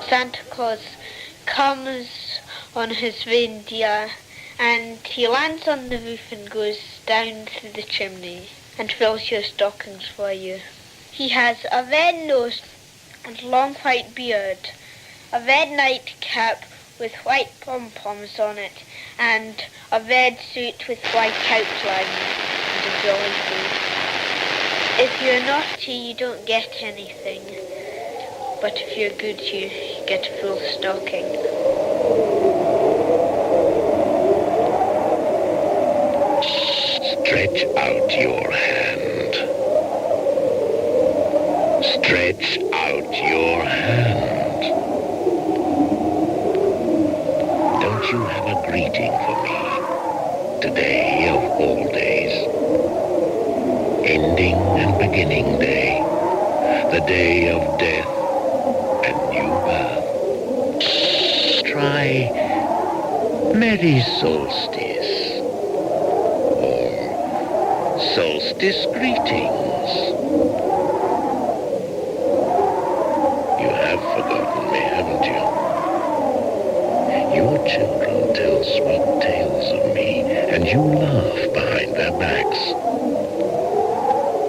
Santa Claus comes on his reindeer and he lands on the roof and goes down through the chimney and fills your stockings for you. He has a red nose and long white beard, a red nightcap with white pom-poms on it, and a red suit with white outlines and a jolly face. If you're naughty, you don't get anything, but if you're good, you get a full stocking. Stretch out your hand. Stretch out your hand. Don't you have a greeting for me today of all days? Ending and beginning day, the day of death and new birth. Try Merry Solstice or Solstice Greetings. You have forgotten me, haven't you? Your children tell sweet tales of me, and you laugh behind their backs.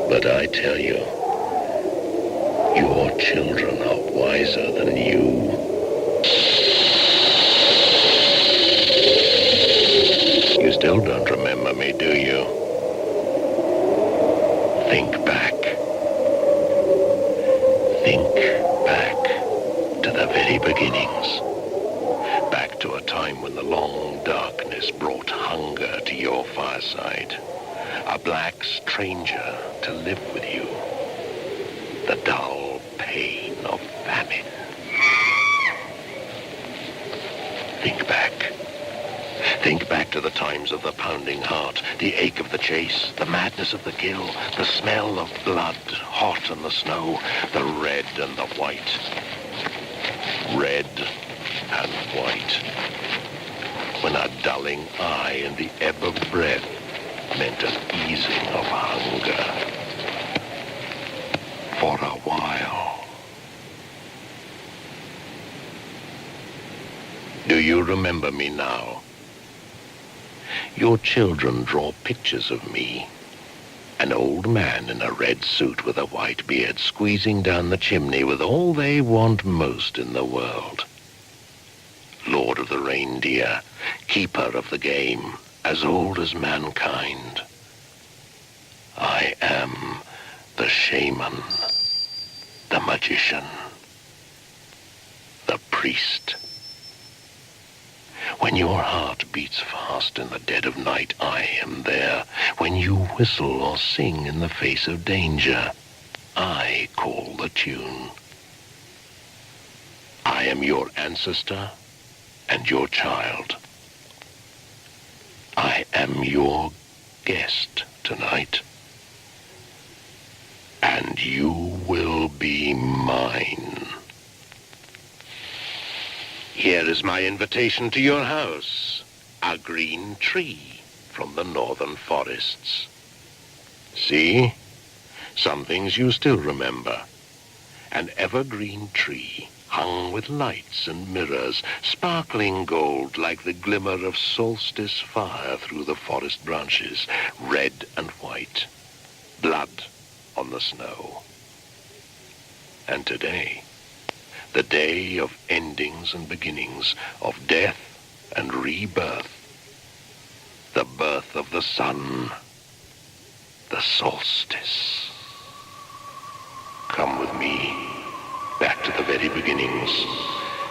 But I tell you, your children are wiser than you. You still don't remember me, do you? Think back. Think back to the very beginnings. Back to a time when the long darkness brought hunger to your fireside. A black stranger to live with you. The dull pain of famine. Think back. Think back to the times of the pounding heart, the ache of the chase, the madness of the kill, the smell of blood hot on the snow, the red and the white. Red and white. When a dulling eye and the ebb of breath meant an easing of hunger. For a while. Do you remember me now? Your children draw pictures of me. An old man in a red suit with a white beard squeezing down the chimney with all they want most in the world. Lord of the reindeer, keeper of the game, as old as mankind. I am the shaman, the magician, the priest. When your heart beats fast in the dead of night, I am there. When you whistle or sing in the face of danger, I call the tune. I am your ancestor and your child. I am your guest tonight. And you will be mine. Here is my invitation to your house. A green tree from the northern forests. See? Some things you still remember. An evergreen tree hung with lights and mirrors, sparkling gold like the glimmer of solstice fire through the forest branches, red and white, blood on the snow. And today, the day of endings and beginnings, of death and rebirth, the birth of the sun, the solstice. Come with me back to the very beginnings.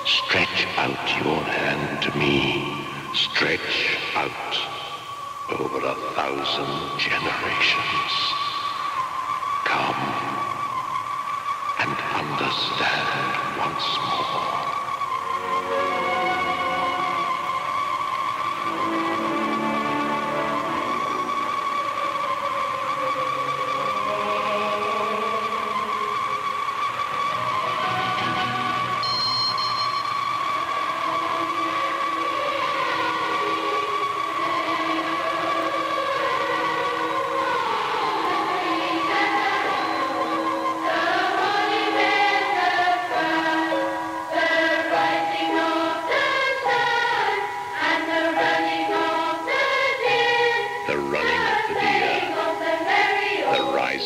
Stretch out your hand to me. Stretch out over 1,000 generations. Come and understand once more.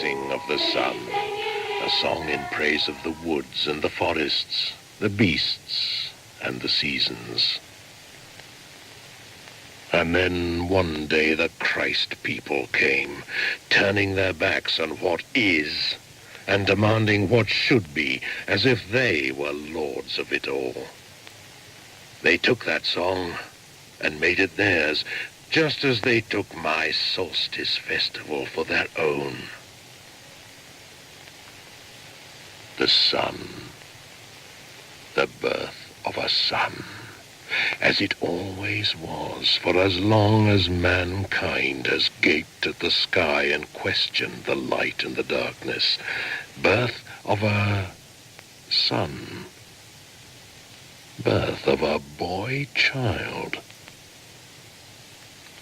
rising of the sun, a song in praise of the woods and the forests, the beasts and the seasons. And then one day the Christ people came, turning their backs on what is and demanding what should be, as if they were lords of it all. They took that song and made it theirs, just as they took my solstice festival for their own. The sun, the birth of a son, as it always was, for as long as mankind has gaped at the sky and questioned the light and the darkness. Birth of a son. Birth of a boy child.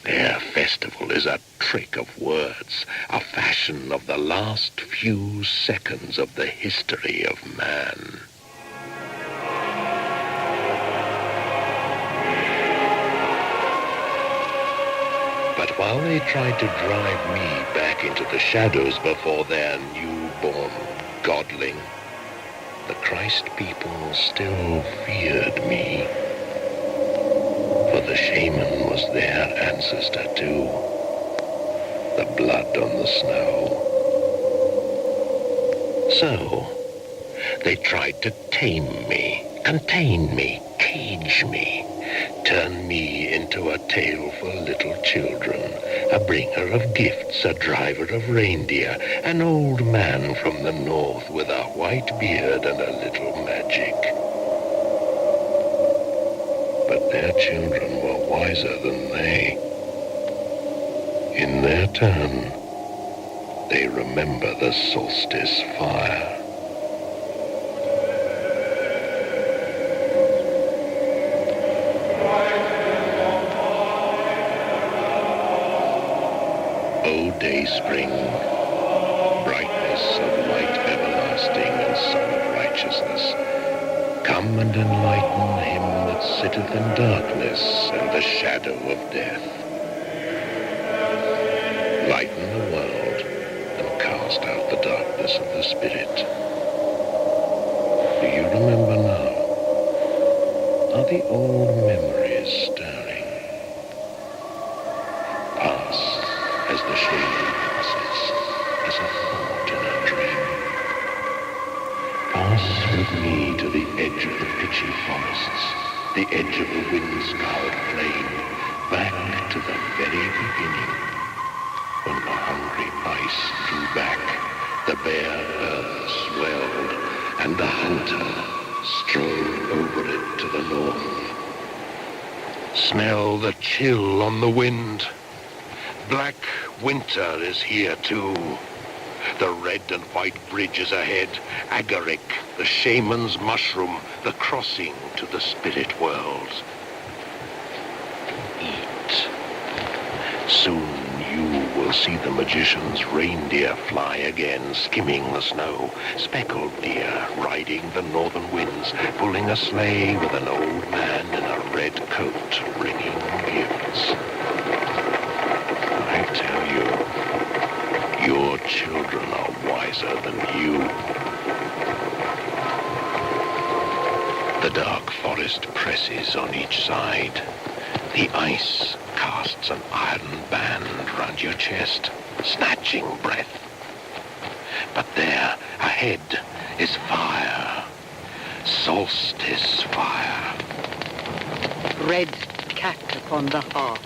Their festival is a trick of words, a fashion of the last few seconds of the history of man. But while they tried to drive me back into the shadows before their newborn godling, the Christ people still feared me. For the shaman was their ancestor too, the blood on the snow. So, they tried to tame me, contain me, cage me, turn me into a tale for little children, a bringer of gifts, a driver of reindeer, an old man from the north with a white beard and a little magic. But their children were wiser than they. In their turn, they remember the solstice fire. O day spring, brightness of light everlasting and sun of righteousness, come and enlighten him that sitteth in darkness and the shadow of death. Lighten the world and cast out the darkness of the spirit. Do you remember now? Are the old memories stirring? Pass as the shaman passes, as a thought in a dream. Pass with me to the edge of the pitchy forests, the edge of the wind-scoured plain, back to the very beginning, when the hungry ice drew back, the bare earth swelled, and the hunter strode over it to the north. Smell the chill on the wind. Black winter is here too. The red and white bridge is ahead. Agaric, the shaman's mushroom, the crossing to the spirit world. Eat. Soon you will see the magician's reindeer fly again, skimming the snow. Speckled deer riding the northern winds, pulling a sleigh with an old man in a red coat, bringing gifts. I tell you, your children are wiser than you. The dark forest presses on each side. The ice casts an iron band round your chest, snatching breath. But there, ahead, is fire. Solstice fire. Red cat upon the hearth,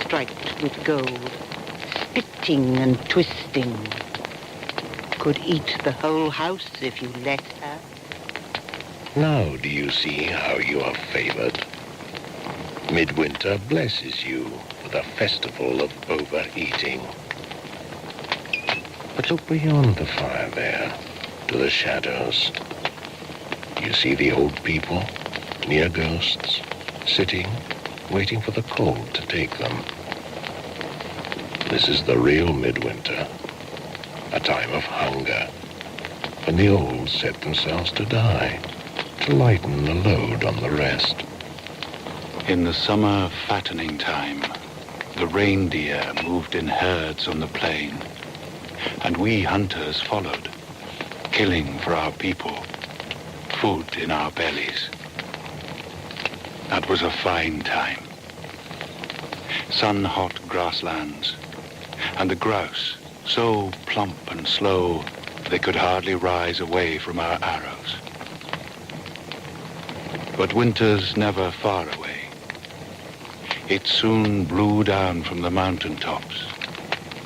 striped with gold, spitting and twisting. Could eat the whole house if you let her. Now do you see how you are favored? Midwinter blesses you with a festival of overeating. But look beyond the fire there, to the shadows. You see the old people, near ghosts, sitting, waiting for the cold to take them. This is the real midwinter, a time of hunger, when the old set themselves to die, to lighten the load on the rest. In the summer fattening time, the reindeer moved in herds on the plain, And we hunters followed, killing for our people, food in our bellies. That was a fine time. Sun-hot grasslands, and the grouse, so plump and slow, they could hardly rise away from our arrows. But winter's never far away. It soon blew down from the mountaintops,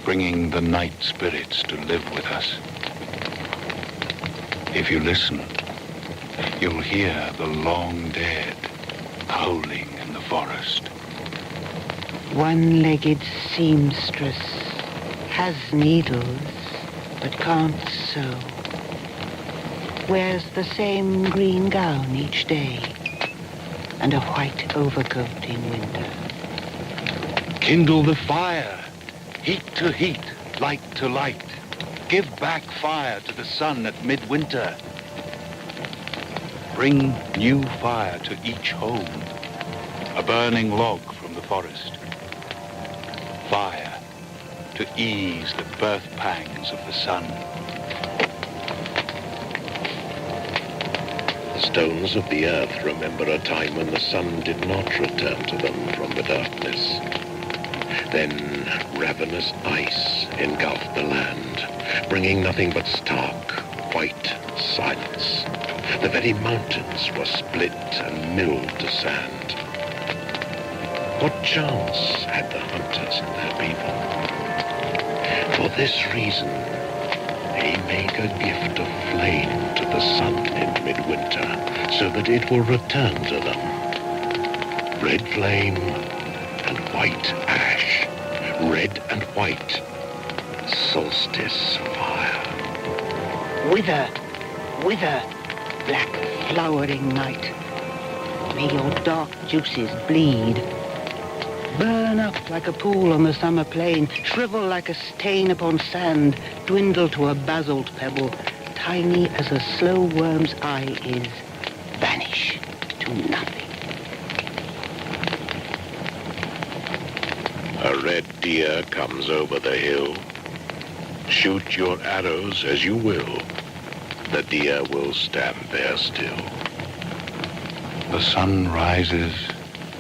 bringing the night spirits to live with us. If you listen, you'll hear the long dead howling in the forest. One-legged seamstress has needles but can't sew. Wears the same green gown each day and a white overcoat in winter. Kindle the fire, heat to heat, light to light. Give back fire to the sun at midwinter. Bring new fire to each home, a burning log from the forest. Fire to ease the birth pangs of the sun. The stones of the earth remember a time when the sun did not return to them from the darkness. Then ravenous ice engulfed the land, bringing nothing but stark, white silence. The very mountains were split and milled to sand. What chance had the hunters and their people? For this reason, they make a gift of flame to the sun in midwinter, so that it will return to them. Red flame and white ash, red and white, solstice fire. Wither, wither, black flowering night. May your dark juices bleed. Burn up like a pool on the summer plain, shrivel like a stain upon sand, dwindle to a basalt pebble, tiny as a slow worm's eye is, vanish to nothing. A red deer comes over the hill. Shoot your arrows as you will. The deer will stand there still. The sun rises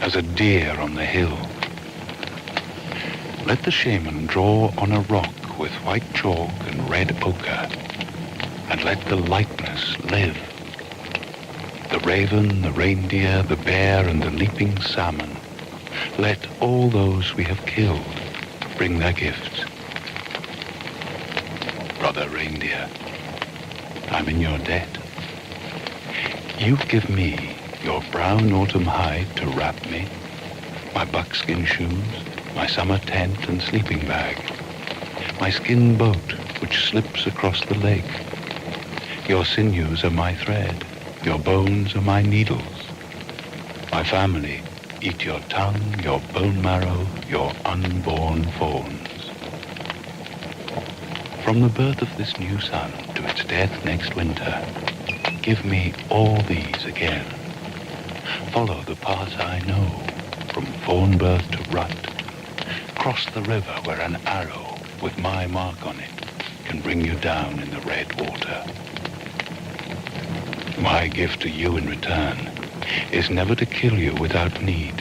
as a deer on the hill. Let the shaman draw on a rock with white chalk and red ochre, and let the likeness live. The raven, the reindeer, the bear, and the leaping salmon, let all those we have killed bring their gifts. Brother reindeer, I'm in your debt. You give me your brown autumn hide to wrap me, my buckskin shoes, my summer tent and sleeping bag, my skin boat which slips across the lake. Your sinews are my thread, your bones are my needles. My family eat your tongue, your bone marrow, your unborn fawns. From the birth of this new sun to its death next winter, give me all these again. Follow the path I know, from fawn birth to rut. Cross the river where an arrow with my mark on it can bring you down in the red water. My gift to you in return is never to kill you without need,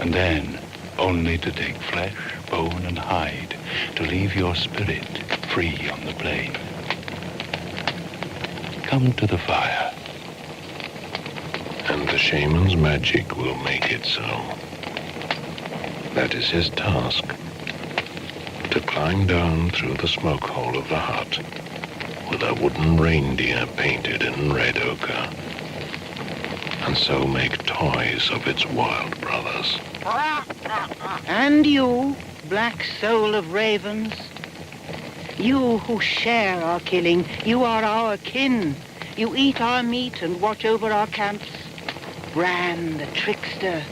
and then only to take flesh, bone, and hide to leave your spirit free on the plain. Come to the fire. And the shaman's magic will make it so. That is his task, to climb down through the smoke hole of the hut with a wooden reindeer painted in red ochre, and so make toys of its wild brothers. And you, black soul of ravens, you who share our killing, you are our kin. You eat our meat and watch over our camps. Bran, the trickster,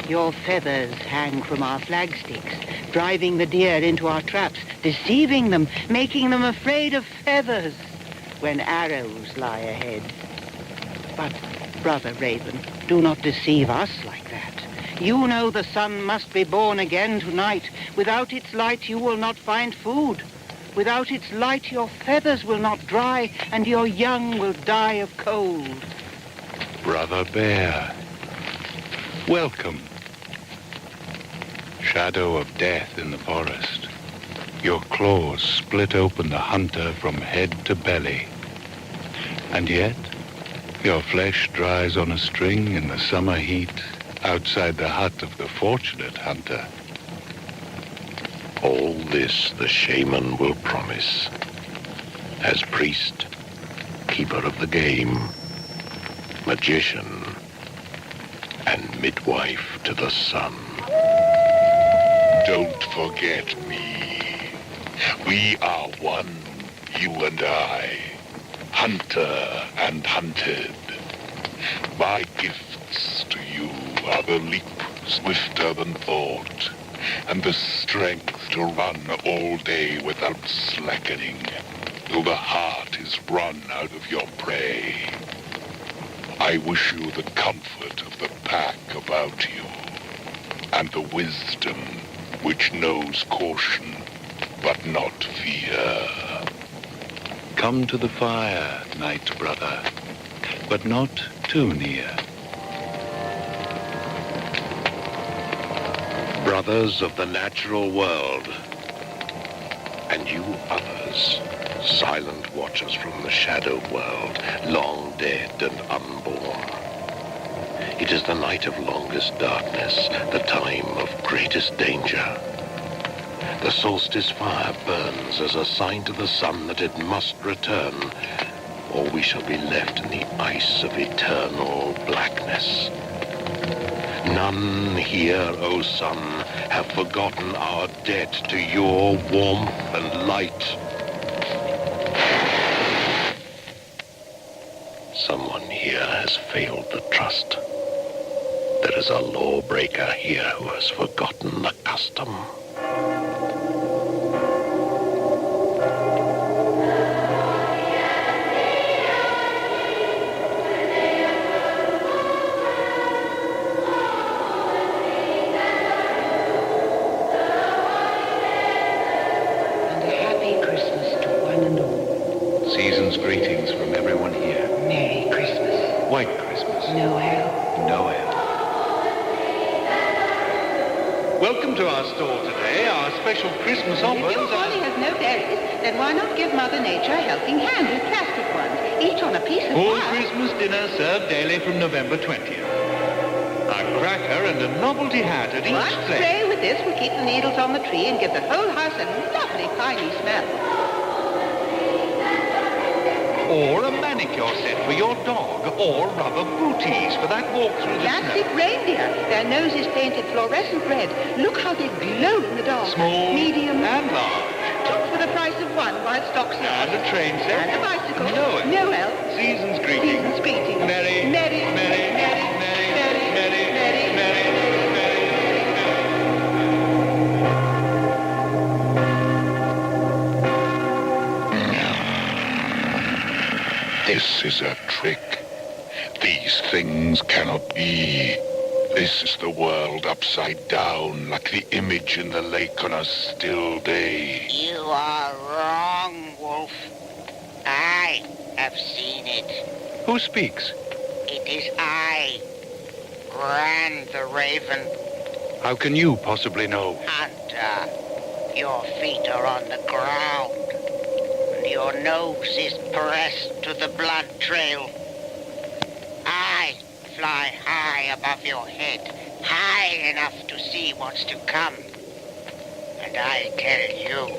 your feathers hang from our flagsticks, driving the deer into our traps, deceiving them, making them afraid of feathers when arrows lie ahead. But, brother raven, do not deceive us like that. You know the sun must be born again tonight. Without its light, you will not find food. Without its light, your feathers will not dry, and your young will die of cold. Brother Bear, welcome. Shadow of death in the forest. Your claws split open the hunter from head to belly. And yet, your flesh dries on a string in the summer heat outside the hut of the fortunate hunter. All this the shaman will promise. As priest, keeper of the game, magician, and midwife to the sun. Don't forget me. We are one, you and I, hunter and hunted. My gifts to you are the leap swifter than thought, and the strength to run all day without slackening, till the heart is run out of your prey. I wish you the comfort of the pack about you, and the wisdom which knows caution, but not fear. Come to the fire, night brother, but not too near. Brothers of the natural world, and you others, silent watchers from the shadow world, long dead and unborn. It is the night of longest darkness, the time of greatest danger. The solstice fire burns as a sign to the sun that it must return, or we shall be left in the ice of eternal blackness. None here, O sun, have forgotten our debt to your warmth and light. Someone here has failed the trust. There is a lawbreaker here who has forgotten the custom. Season's greetings from everyone here. Merry Christmas. White Christmas. Noel. Noel. Welcome to our store today. Our special Christmas offers If your holly has no berries, then why not give Mother Nature a helping hand with plastic ones, each on a piece of All wire? Christmas dinner served daily from November 20th. A cracker and a novelty hat at One each place. spray with this will keep the needles on the tree and give the whole house a lovely piney smell. Or a manicure set for your dog. Or rubber booties for that walk through the Plastic snow. reindeer. Their noses painted fluorescent red. Look how they glow in the dark. Small medium, and large. two for the price of one while stocks last. And a train set. And a bicycle. Noel. Noel. Season's greetings. Season's greetings. Merry, Merry, merry, merry, merry, merry, merry, merry. This is a trick. These things cannot be. This is the world upside down, like the image in the lake on a still day. You are wrong, Wolf. I have seen it. Who speaks? It is I, Gran the Raven. How can you possibly know? Hunter, your feet are on the ground, and your nose is pressed to the blood trail. I fly high above your head, high enough to see what's to come. And I tell you,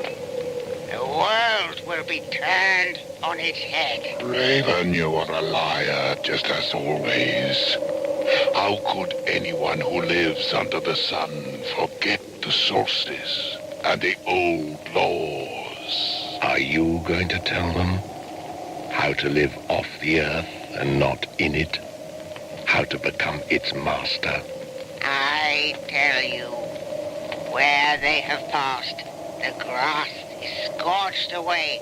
the world will be turned on its head. Raven, you are a liar, just as always. How could anyone who lives under the sun forget the solstice and the old laws? Are you going to tell them how to live off the earth and not in it? How to become its master? I tell you, where they have passed, the grass is scorched away,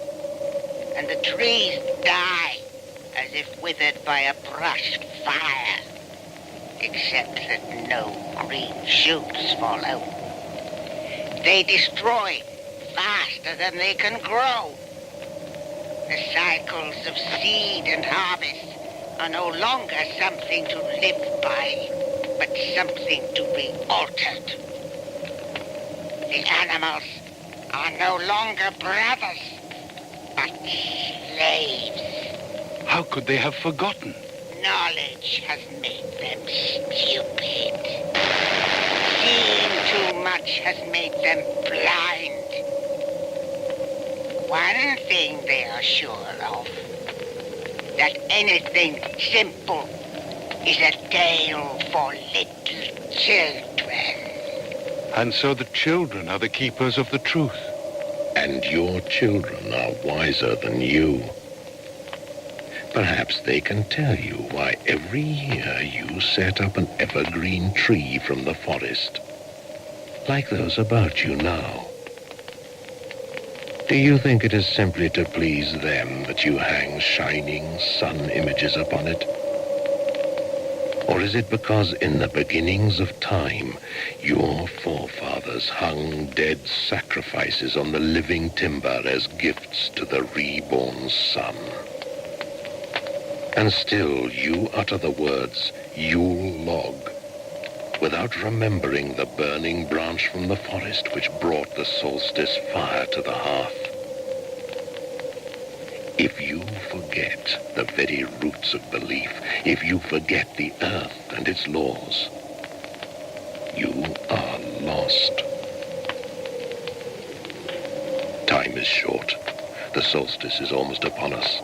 and the trees die as if withered by a brush fire, except that no green shoots fall out. They destroy faster than they can grow. The cycles of seed and harvest are no longer something to live by, but something to be altered. The animals are no longer brothers, but slaves. How could they have forgotten? Knowledge has made them stupid. Seeing too much has made them blind. One thing they are sure of, that anything simple is a tale for little children. And so the children are the keepers of the truth. And your children are wiser than you. Perhaps they can tell you why every year you set up an evergreen tree from the forest, like those about you now. Do you think it is simply to please them that you hang shining sun images upon it? Or is it because in the beginnings of time, your forefathers hung dead sacrifices on the living timber as gifts to the reborn sun? And still you utter the words, Yule log, without remembering the burning branch from the forest which brought the solstice fire to the hearth. If you forget the very roots of belief, if you forget the earth and its laws, you are lost. Time is short. The solstice is almost upon us.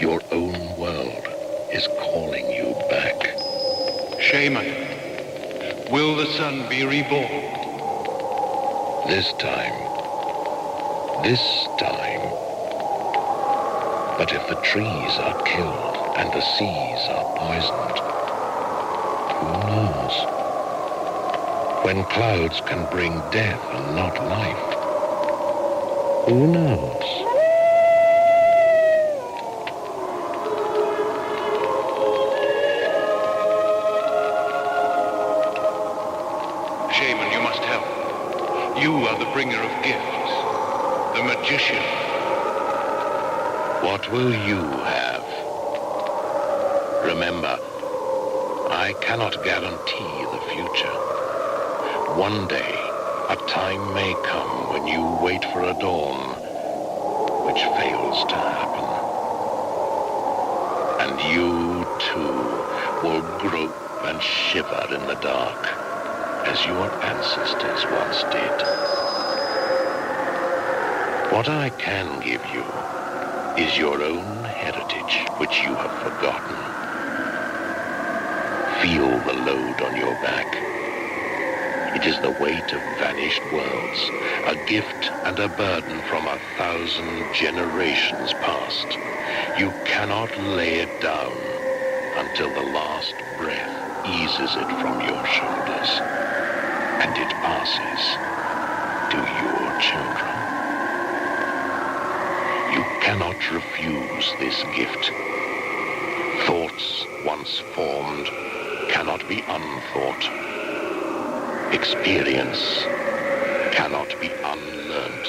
Your own world is calling you back. Shaman, will the sun be reborn? This time. But if the trees are killed and the seas are poisoned, who knows? When clouds can bring death and not life, who knows? Shaman, you must help. You are the bringer of gifts, the magician. What will you have? Remember, I cannot guarantee the future. One day, a time may come when you wait for a dawn which fails to happen. And you, too, will grope and shiver in the dark as your ancestors once did. What I can give you is your own heritage, which you have forgotten. Feel the load on your back. It is the weight of vanished worlds, a gift and a burden from 1,000 generations past. You cannot lay it down until the last breath eases it from your shoulders, and it passes to your children. You cannot refuse this gift. Thoughts once formed cannot be unthought. Experience cannot be unlearnt.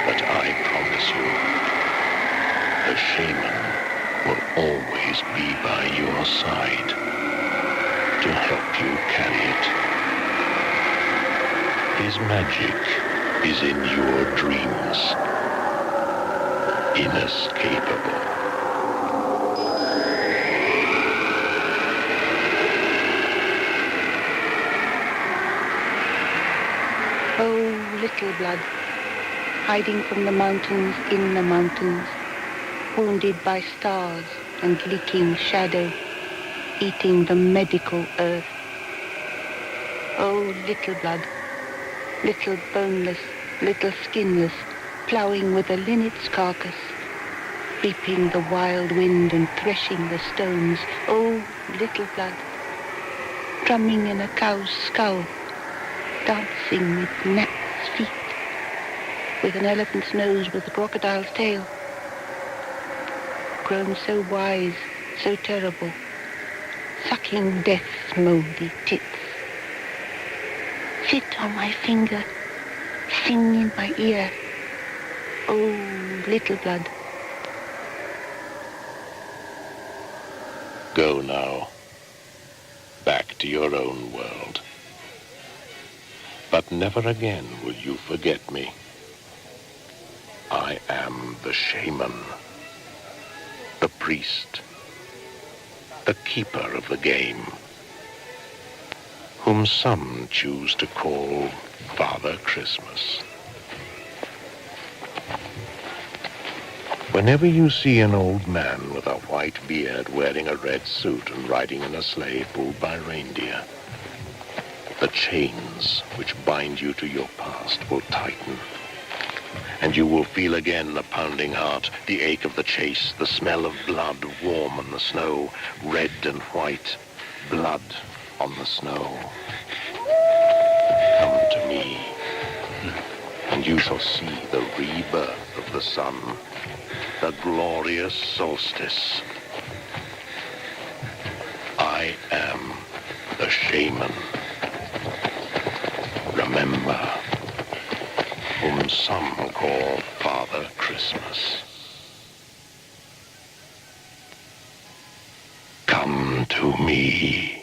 But I promise you, the shaman will always be by your side to help you carry it. His magic is in your dreams, inescapable. Oh, little blood, hiding from the mountains in the mountains, wounded by stars and leaking shadow, eating the medical earth. Oh, little blood, little boneless, little skinless, ploughing with a linnet's carcass, reaping the wild wind and threshing the stones. Oh, little blood, drumming in a cow's skull, dancing with gnat's feet, with an elephant's nose with a crocodile's tail, grown so wise, so terrible, sucking death's mouldy tits, fit heart on my finger. Sing in my ear. Oh, little blood. Go now, back to your own world. But never again will you forget me. I am the shaman, the priest, the keeper of the game, whom some choose to call Father Christmas. Whenever you see an old man with a white beard wearing a red suit and riding in a sleigh pulled by reindeer, the chains which bind you to your past will tighten, and you will feel again the pounding heart, the ache of the chase, the smell of blood warm on the snow, red and white, blood on the snow. Come to me, and you shall see the rebirth of the sun, the glorious solstice. I am the shaman. Remember, whom some call Father Christmas. Come to me.